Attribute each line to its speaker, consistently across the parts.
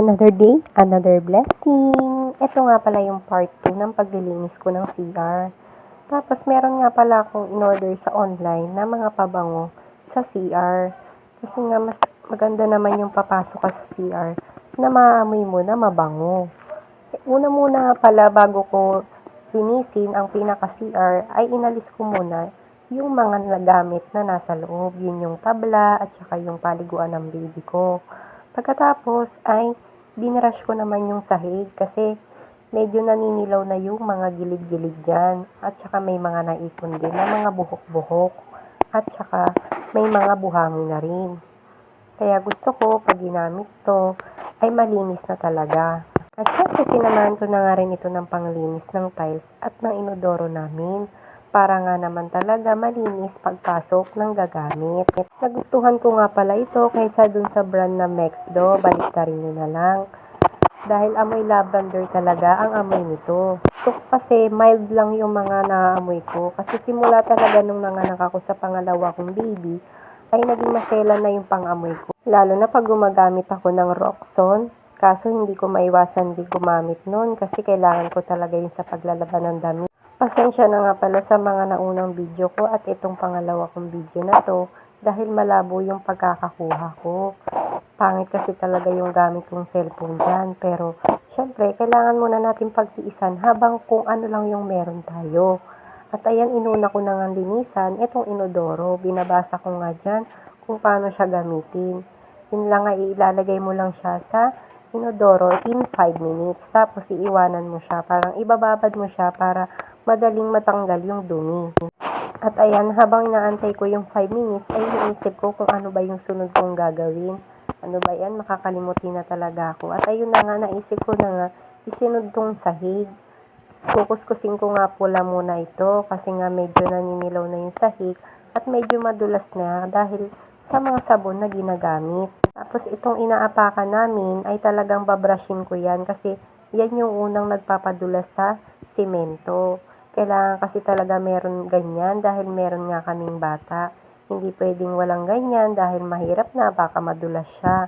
Speaker 1: Another day, another blessing. Ito nga pala yung part 2 ng paglilinis ko ng CR. Tapos meron nga pala akong in-order sa online na mga pabango sa CR. Kasi nga mas maganda naman yung papasok ka sa CR na maamoy mo na mabango. Una-muna nga pala bago ko linisin ang pinaka-CR ay inalis ko muna yung mga nagamit na nasa loob. Yun yung tabla at saka yung paliguan ng baby ko. Pagkatapos ay binrush ko naman yung sahig kasi medyo naninilaw na yung mga gilid-gilid dyan. At saka may mga naipon din na mga buhok-buhok. At saka may mga buhangin na rin. Kaya gusto ko pag ginamit to ay malinis na talaga. At syempre sinamahan ko na nga rin ito ng panglinis ng tiles at ng inodoro namin. Para nga naman talaga malinis pagpasok ng gagamit. Nagustuhan ko nga pala ito kaysa dun sa brand na Mexdo, baliktarin nyo na lang. Dahil amoy lavender talaga ang amoy nito. Ito kasi mild lang yung mga naamoy ko. Kasi simula talaga nung nanganak ako sa pangalawa kong baby, ay naging masela na yung pangamoy ko. Lalo na pag gumagamit ako ng Roxon. Kaso hindi ko maiwasan din gumamit nun kasi kailangan ko talaga yun sa paglalaban ng damit. Pasensya na nga pala sa mga naunang video ko at itong pangalawa kong video na to dahil malabo yung pagkakakuha ko. Pangit kasi talaga yung gamit kong cellphone dyan. Pero syempre kailangan muna natin pagtiisan habang kung ano lang yung meron tayo. At ayan, inuna ko na nga linisan itong inodoro. Binabasa ko nga dyan kung paano siya gamitin. Yun lang ay ilalagay mo lang siya sa inodoro in 5 minutes. Tapos iiwanan mo siya. Parang ibababad mo siya para madaling matanggal yung dumi. At ayan, habang inaantay ko yung 5 minutes, ay iniisip ko kung ano ba yung sunod kong gagawin. Ano ba yan? Makakalimutin na talaga ako. At ayun na nga, naisip ko na nga, isinod tong sahig. Kukuskusin ko nga pula muna ito kasi nga medyo naninilaw na yung sahig at medyo madulas na dahil sa mga sabon na ginagamit. Tapos itong inaapakan namin ay talagang babrushin ko yan kasi yan yung unang nagpapadulas sa simento. Kailangan kasi talaga meron ganyan dahil meron nga kaming bata. Hindi pwedeng walang ganyan dahil mahirap na baka madulas siya.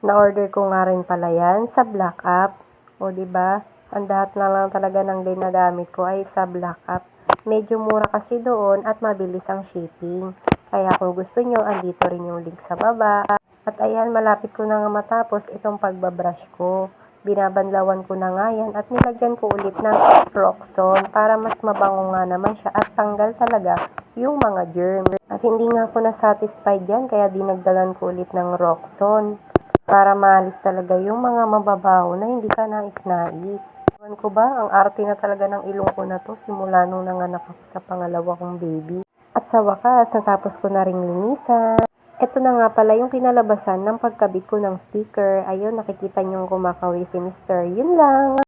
Speaker 1: Na-order ko nga rin pala yan sa Black App. O diba? Ang lahat na lang talaga ng dinagamit ko ay sa Black App. Medyo mura kasi doon at mabilis ang shipping. Kaya kung gusto nyo, andito rin yung link sa baba. At ayan, malapit ko na nga matapos itong pagbabrush ko. Binabanlawan ko na nga yan at nilagyan ko ulit ng Roxon para mas mabango nga naman siya at tanggal talaga yung mga germs. At hindi nga ako na-satisfied yan kaya dinagdagan ko ulit ng Roxon para maalis talaga yung mga mababaho na hindi ka nais-nais. Ewan ko ba, ang arte na talaga ng ilong ko na to simula nung nanganak ako sa pangalawa kong baby. At sa wakas, natapos ko na ring linisan. Ito na nga pala yung kinalabasan ng pagkabit ko ng sticker. Ayun, nakikita niyong kumakaway si Mr. Yun lang.